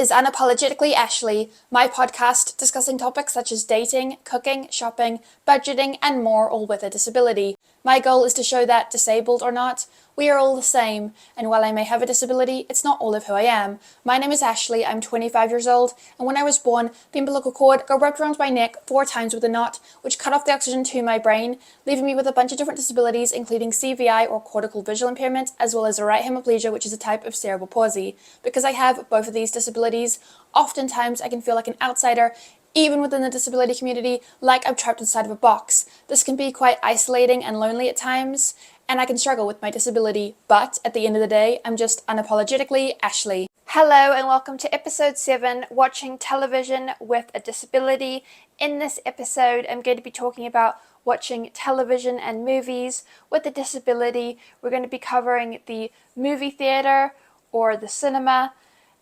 is Unapologetically Ashley, my podcast discussing topics such as dating, cooking, shopping, budgeting, and more, all with a disability. My goal is to show that, disabled or not, we are all the same, and while I may have a disability, it's not all of who I am. My name is Ashley, I'm 25 years old, and when I was born, the umbilical cord got wrapped around my neck 4 times with a knot, which cut off the oxygen to my brain, leaving me with a bunch of different disabilities, including CVI or cortical visual impairment, as well as a right hemiplegia, which is a type of cerebral palsy. Because I have both of these disabilities, oftentimes I can feel like an outsider, even within the disability community, like I'm trapped inside of a box. This can be quite isolating and lonely at times, and I can struggle with my disability, but at the end of the day, I'm just unapologetically Ashley. Hello and welcome to episode 7, Watching Television with a Disability. In this episode, I'm going to be talking about watching television and movies with a disability. We're going to be covering the movie theater or the cinema,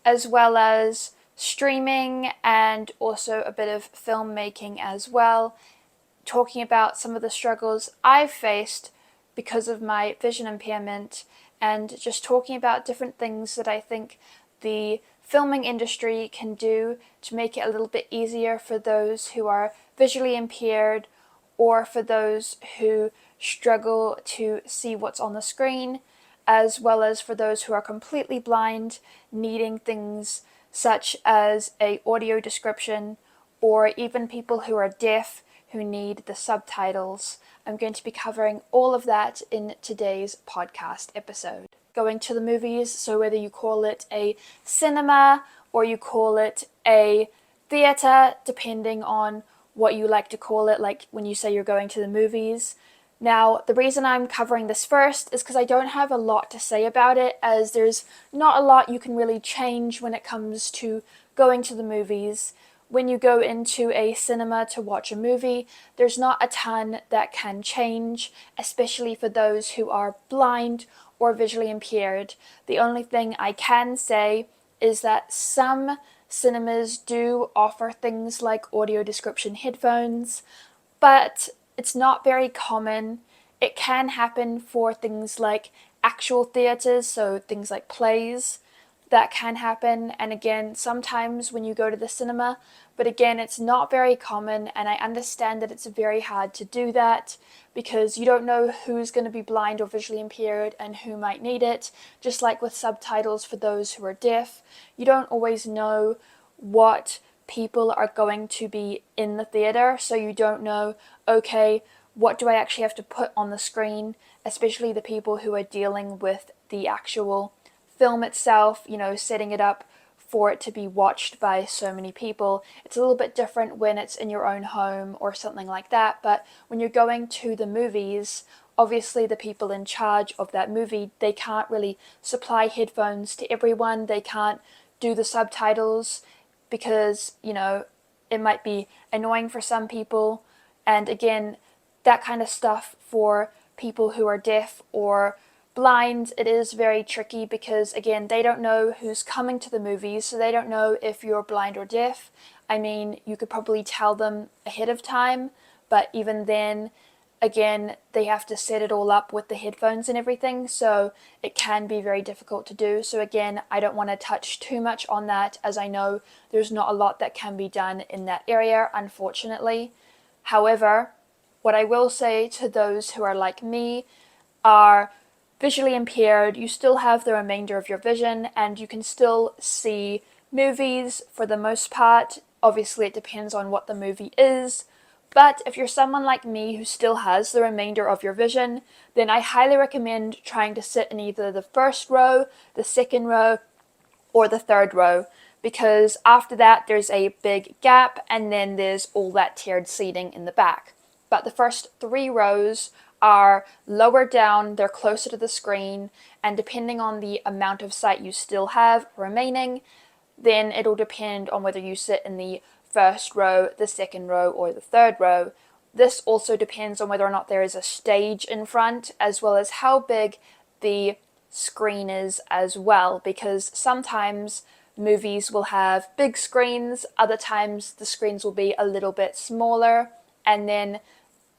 as well as streaming and also a bit of filmmaking as well, talking about some of the struggles I've faced because of my vision impairment, and just talking about different things that I think the filming industry can do to make it a little bit easier for those who are visually impaired or for those who struggle to see what's on the screen, as well as for those who are completely blind, needing things such as an audio description, or even people who are deaf who need the subtitles. I'm going to be covering all of that in today's podcast episode. Going to the movies, so whether you call it a cinema or you call it a theater, depending on what you like to call it, like when you say you're going to the movies. Now, the reason I'm covering this first is because I don't have a lot to say about it, as there's not a lot you can really change when it comes to going to the movies. When you go into a cinema to watch a movie, there's not a ton that can change, especially for those who are blind or visually impaired. The only thing I can say is that some cinemas do offer things like audio description headphones, but it's not very common. It can happen for things like actual theaters, so things like plays. That can happen, and again, sometimes when you go to the cinema, but again, it's not very common, and I understand that it's very hard to do that because you don't know who's going to be blind or visually impaired and who might need it. Just like with subtitles for those who are deaf, you don't always know what people are going to be in the theater, so you don't know, okay, what do I actually have to put on the screen, especially the people who are dealing with the actual film itself, setting it up for it to be watched by so many people. It's a little bit different when it's in your own home or something like that, but when you're going to the movies, obviously the people in charge of that movie, they can't really supply headphones to everyone. They can't do the subtitles because, it might be annoying for some people. And again, that kind of stuff for people who are deaf or blind, it is very tricky because, again, they don't know who's coming to the movies, so they don't know if you're blind or deaf. I mean, you could probably tell them ahead of time, but even then, again, they have to set it all up with the headphones and everything, so it can be very difficult to do. So again, I don't want to touch too much on that, as I know there's not a lot that can be done in that area, unfortunately. However, what I will say to those who are like me are visually impaired, you still have the remainder of your vision and you can still see movies for the most part. Obviously, it depends on what the movie is. But if you're someone like me who still has the remainder of your vision, then I highly recommend trying to sit in either the first row, the second row, or the third row, because after that there's a big gap and then there's all that tiered seating in the back. But the first 3 rows are lower down, they're closer to the screen, and depending on the amount of sight you still have remaining, then it'll depend on whether you sit in the first row, the second row, or the third row. This also depends on whether or not there is a stage in front, as well as how big the screen is as well, because sometimes movies will have big screens, other times the screens will be a little bit smaller, and then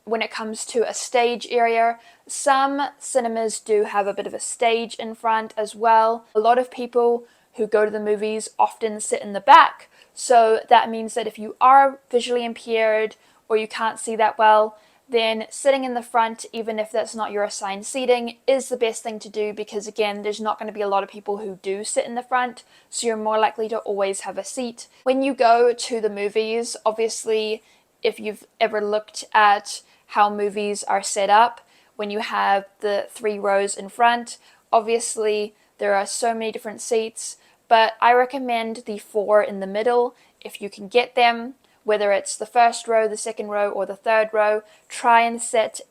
when it comes to a stage area, some cinemas do have a bit of a stage in front as well. A lot of people who go to the movies often sit in the back. So that means that if you are visually impaired or you can't see that well, then sitting in the front, even if that's not your assigned seating, is the best thing to do, because again, there's not going to be a lot of people who do sit in the front, so you're more likely to always have a seat. When you go to the movies, obviously, if you've ever looked at how movies are set up, when you have the 3 rows in front, obviously there are so many different seats, but I recommend the 4 in the middle if you can get them. Whether it's the first row, the second row, or the third row, try and sit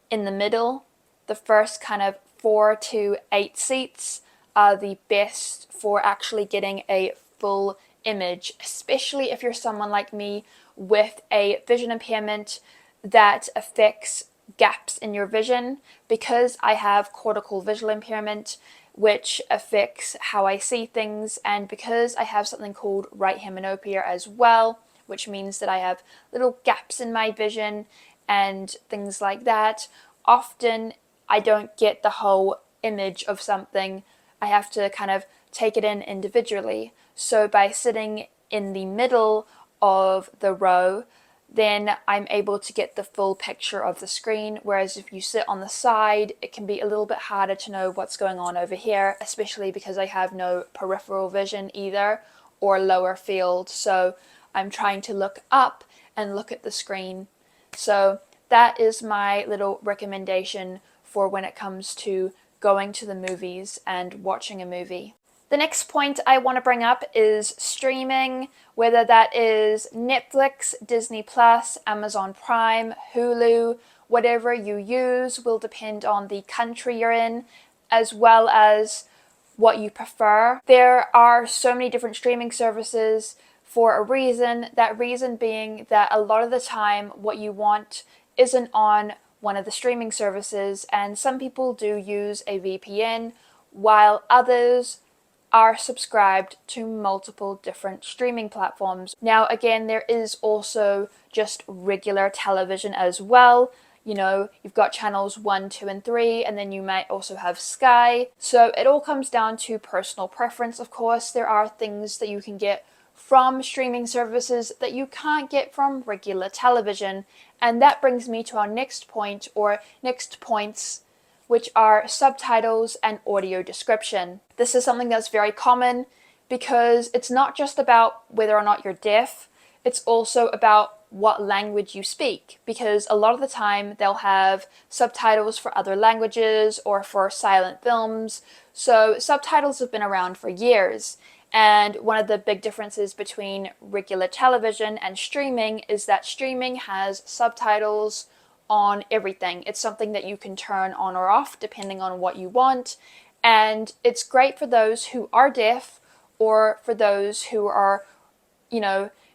in the middle. The first kind of 4 to 8 seats are the best for actually getting a full image, especially if you're someone like me with a vision impairment that affects gaps in your vision. Because I have cortical visual impairment, which affects how I see things, and because I have something called right hymenopia as well, which means that I have little gaps in my vision and things like that, often I don't get the whole image of something. I have to kind of take it in individually. So by sitting in the middle of the row, then I'm able to get the full picture of the screen, whereas if you sit on the side, it can be a little bit harder to know what's going on over here, especially because I have no peripheral vision either, or lower field, so I'm trying to look up and look at the screen. So that is my little recommendation for when it comes to going to the movies and watching a movie. The next point I want to bring up is streaming, whether that is Netflix, Disney+, Amazon Prime, Hulu, whatever you use will depend on the country you're in, as well as what you prefer. There are so many different streaming services for a reason, that reason being that a lot of the time what you want isn't on one of the streaming services, and some people do use a VPN, while others are subscribed to multiple different streaming platforms. Now again, there is also just regular television as well. You know, you've got channels 1, 2, and 3, and then you might also have Sky. So it all comes down to personal preference, of course. There are things that you can get from streaming services that you can't get from regular television. And that brings me to our next point, or next points, which are subtitles and audio description. This is something that's very common because it's not just about whether or not you're deaf, it's also about what language you speak, because a lot of the time they'll have subtitles for other languages or for silent films. So subtitles have been around for years. And one of the big differences between regular television and streaming is that streaming has subtitles on everything. It's something that you can turn on or off depending on what you want. And it's great for those who are deaf, or for those who are,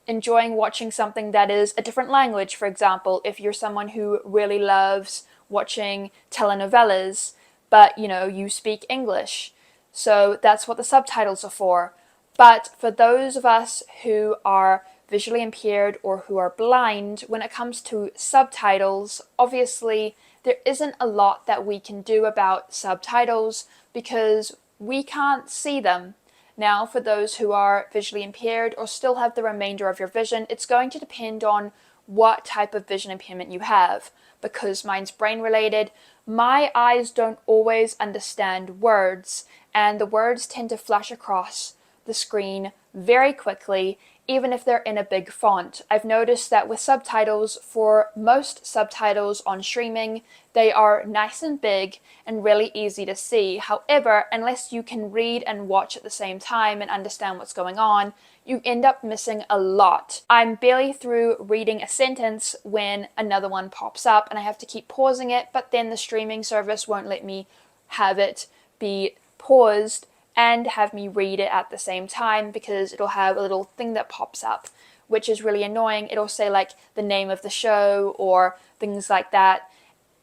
enjoying watching something that is a different language. For example, if you're someone who really loves watching telenovelas, but you speak English. So that's what the subtitles are for. But for those of us who are visually impaired or who are blind, when it comes to subtitles, obviously there isn't a lot that we can do about subtitles because we can't see them. Now, for those who are visually impaired or still have the remainder of your vision, it's going to depend on what type of vision impairment you have. Because mine's brain related, my eyes don't always understand words, and the words tend to flash across the screen very quickly, even if they're in a big font. I've noticed that with subtitles, for most subtitles on streaming, they are nice and big and really easy to see. However, unless you can read and watch at the same time and understand what's going on, you end up missing a lot. I'm barely through reading a sentence when another one pops up and I have to keep pausing it, but then the streaming service won't let me have it be paused and have me read it at the same time, because it'll have a little thing that pops up, which is really annoying. It'll say like the name of the show or things like that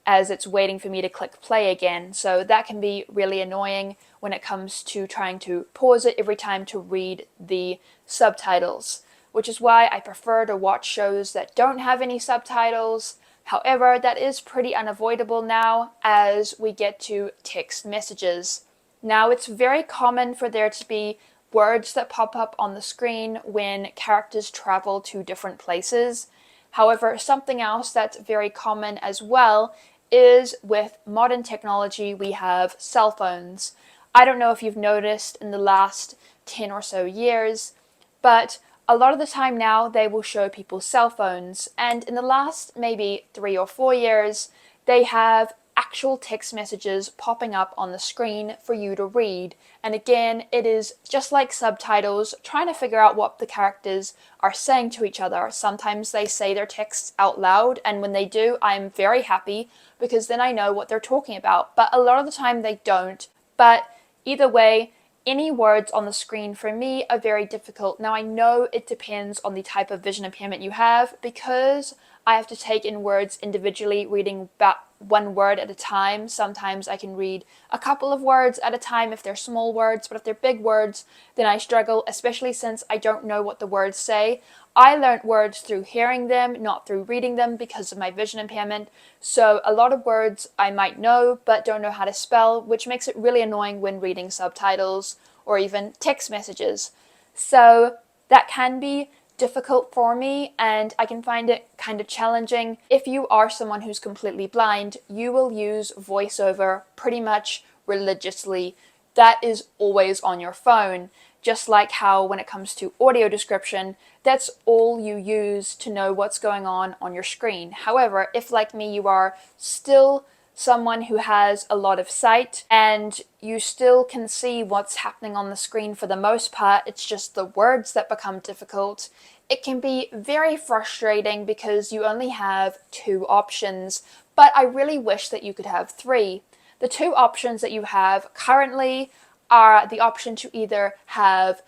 as it's waiting for me to click play again. So that can be really annoying when it comes to trying to pause it every time to read the subtitles, which is why I prefer to watch shows that don't have any subtitles. However, that is pretty unavoidable now as we get to text messages. Now, it's very common for there to be words that pop up on the screen when characters travel to different places. However, something else that's very common as well is with modern technology, we have cell phones. I don't know if you've noticed in the last 10 or so years, but a lot of the time now they will show people's cell phones, and in the last maybe 3 or 4 years, they have actual text messages popping up on the screen for you to read. And again, it is just like subtitles, trying to figure out what the characters are saying to each other. Sometimes they say their texts out loud, and when they do, I'm very happy because then I know what they're talking about. But a lot of the time they don't. But either way, any words on the screen for me are very difficult. Now I know it depends on the type of vision impairment you have, because I have to take in words individually, reading about one word at a time. Sometimes I can read a couple of words at a time if they're small words, but if they're big words, then I struggle, especially since I don't know what the words say. I learned words through hearing them, not through reading them because of my vision impairment. So a lot of words I might know, but don't know how to spell, which makes it really annoying when reading subtitles or even text messages. So that can be difficult for me, and I can find it kind of challenging. If you are someone who's completely blind, you will use voiceover pretty much religiously. That is always on your phone. Just like how when it comes to audio description, that's all you use to know what's going on your screen. However, if like me, you are still someone who has a lot of sight and you still can see what's happening on the screen for the most part, it's just the words that become difficult. It can be very frustrating because you only have 2 options, but I really wish that you could have 3. The 2 options that you have currently are the option to either have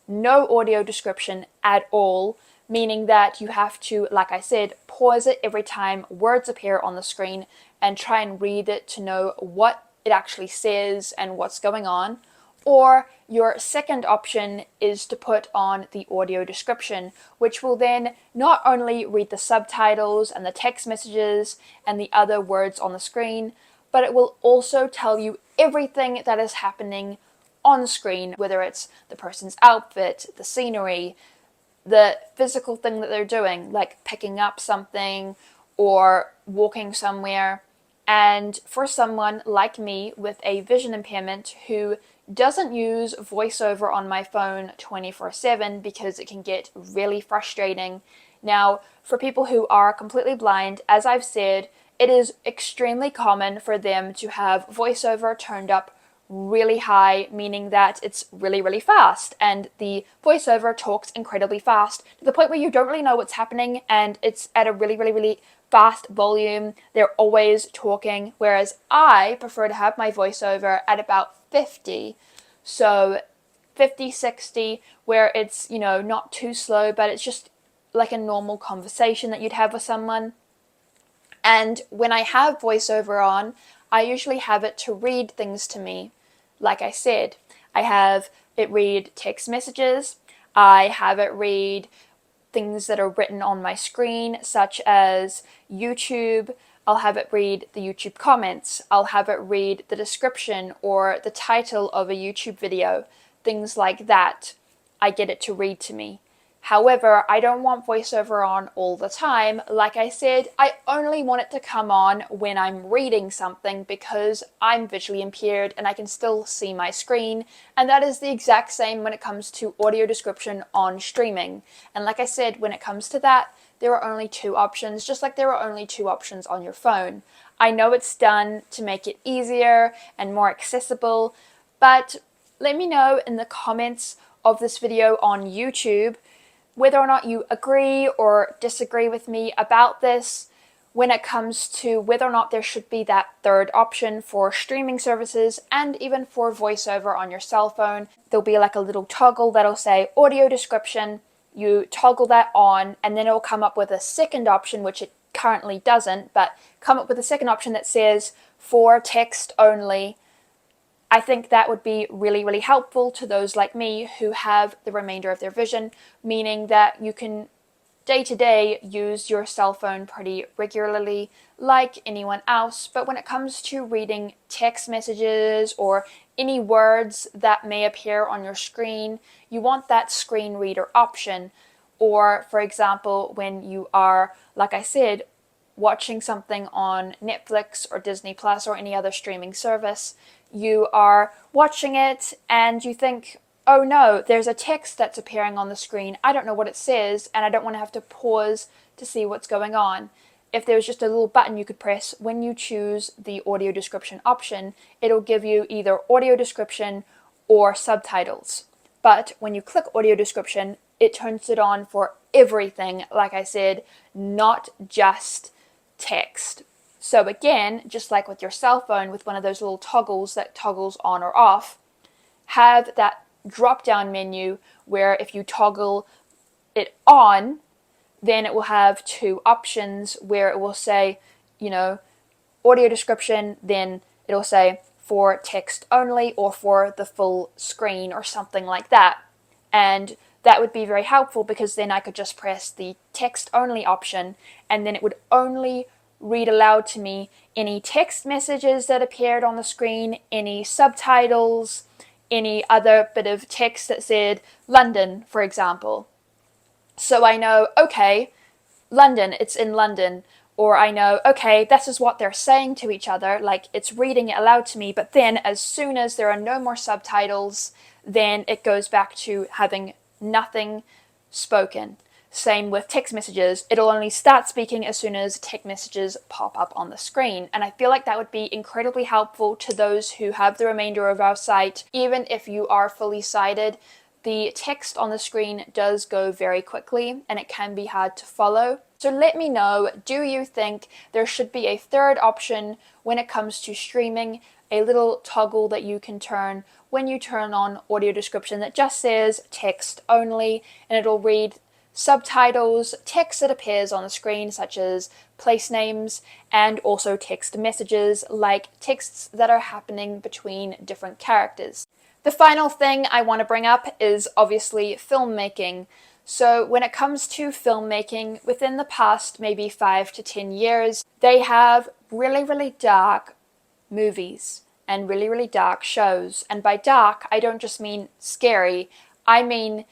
no audio description at all, meaning that you have to, like I said, pause it every time words appear on the screen and try and read it to know what it actually says and what's going on. Or your second option is to put on the audio description, which will then not only read the subtitles and the text messages and the other words on the screen, but it will also tell you everything that is happening on screen, whether it's the person's outfit, the scenery, the physical thing that they're doing, like picking up something or walking somewhere. And for someone like me with a vision impairment who doesn't use voiceover on my phone 24/7 because it can get really frustrating. Now, for people who are completely blind, as I've said, it is extremely common for them to have voiceover turned up really high, meaning that it's really, really fast, and the voiceover talks incredibly fast to the point where you don't really know what's happening, and it's at a really, really, really fast volume. They're always talking, whereas I prefer to have my voiceover at about 50. So 50, 60, where it's, not too slow, but it's just like a normal conversation that you'd have with someone. And when I have voiceover on, I usually have it to read things to me. Like I said, I have it read text messages, I have it read things that are written on my screen, such as YouTube. I'll have it read the YouTube comments. I'll have it read the description or the title of a YouTube video, things like that. I get it to read to me. However, I don't want voiceover on all the time. Like I said, I only want it to come on when I'm reading something because I'm visually impaired and I can still see my screen. And that is the exact same when it comes to audio description on streaming. And like I said, when it comes to that, there are only 2 options, just like there are only 2 options on your phone. I know it's done to make it easier and more accessible, but let me know in the comments of this video on YouTube whether or not you agree or disagree with me about this when it comes to whether or not there should be that 3rd option for streaming services and even for voiceover on your cell phone. There'll be like a little toggle that'll say audio description. You toggle that on and then it'll come up with a second option, which it currently doesn't, but come up with a second option that says for text only. I think that would be really, really helpful to those like me who have the remainder of their vision, meaning that you can day to day use your cell phone pretty regularly like anyone else. But when it comes to reading text messages or any words that may appear on your screen, you want that screen reader option. Or, for example, when you are, like I said, watching something on Netflix or Disney Plus or any other streaming service, you are watching it and you think, oh no, there's a text that's appearing on the screen. I don't know what it says, and I don't want to have to pause to see what's going on. If there's just a little button you could press when you choose the audio description option, it'll give you either audio description or subtitles. But when you click audio description, it turns it on for everything, like I said, not just text. So again, just like with your cell phone, with one of those little toggles that toggles on or off, have that drop down menu where if you toggle it on, then it will have two options where it will say, audio description, then it'll say for text only or for the full screen or something like that. And that would be very helpful because then I could just press the text only option and then it would only read aloud to me any text messages that appeared on the screen, any subtitles, any other bit of text that said London, for example. So I know, okay, London, it's in London. Or I know, okay, this is what they're saying to each other, like it's reading it aloud to me, but then as soon as there are no more subtitles, then it goes back to having nothing spoken. Same with text messages. It'll only start speaking as soon as text messages pop up on the screen. And I feel like that would be incredibly helpful to those who have the remainder of our sight. Even if you are fully sighted, the text on the screen does go very quickly and it can be hard to follow. So let me know, do you think there should be a third option when it comes to streaming, a little toggle that you can turn when you turn on audio description that just says text only, and it'll read subtitles, text that appears on the screen such as place names, and also text messages like texts that are happening between different characters. The final thing I want to bring up is obviously filmmaking. So when it comes to filmmaking, within the past maybe 5 to 10 years, they have really, really dark movies and really, really dark shows. And by dark, I don't just mean scary, I mean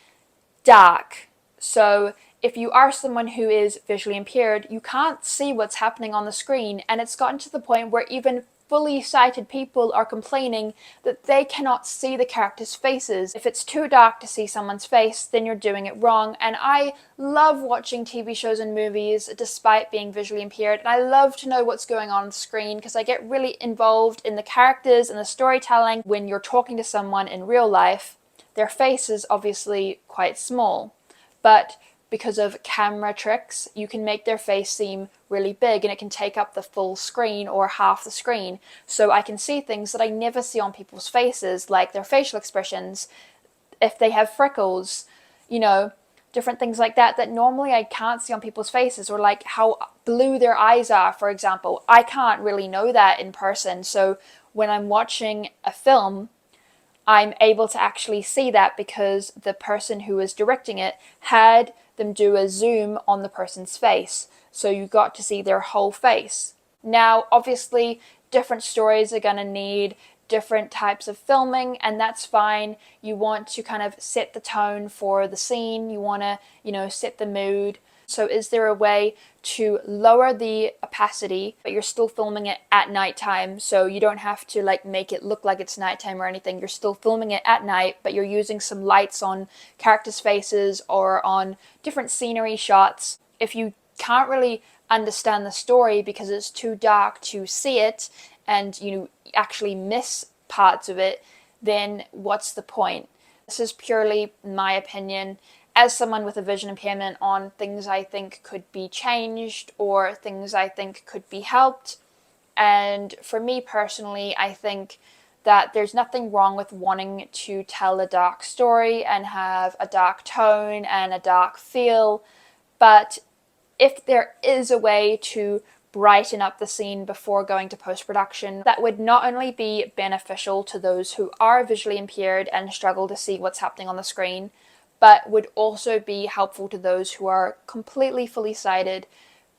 dark. So if you are someone who is visually impaired, you can't see what's happening on the screen, and it's gotten to the point where even fully sighted people are complaining that they cannot see the characters' faces. If it's too dark to see someone's face, then you're doing it wrong. And I love watching TV shows and movies despite being visually impaired, and I love to know what's going on the screen because I get really involved in the characters and the storytelling. When you're talking to someone in real life, their face is obviously quite small, but because of camera tricks, you can make their face seem really big and it can take up the full screen or half the screen. So I can see things that I never see on people's faces, like their facial expressions, if they have freckles, different things like that that normally I can't see on people's faces, or like how blue their eyes are, for example. I can't really know that in person. So when I'm watching a film, I'm able to actually see that because the person who was directing it had them do a zoom on the person's face. So you got to see their whole face. Now, obviously, different stories are going to need different types of filming, and that's fine. You want to kind of set the tone for the scene. You want to, set the mood. So is there a way to lower the opacity, but you're still filming it at nighttime, so you don't have to make it look like it's nighttime or anything. You're still filming it at night, but you're using some lights on characters' faces or on different scenery shots. If you can't really understand the story because it's too dark to see it and you actually miss parts of it, then what's the point? This is purely my opinion as someone with a vision impairment on things I think could be changed or things I think could be helped. And for me personally, I think that there's nothing wrong with wanting to tell a dark story and have a dark tone and a dark feel. But if there is a way to brighten up the scene before going to post-production, that would not only be beneficial to those who are visually impaired and struggle to see what's happening on the screen, but would also be helpful to those who are completely fully sighted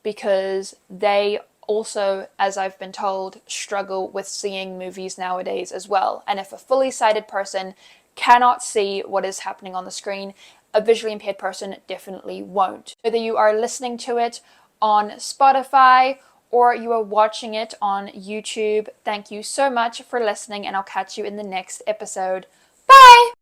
because they also, as I've been told, struggle with seeing movies nowadays as well. And if a fully sighted person cannot see what is happening on the screen, a visually impaired person definitely won't. Whether you are listening to it on Spotify or you are watching it on YouTube, thank you so much for listening, and I'll catch you in the next episode. Bye!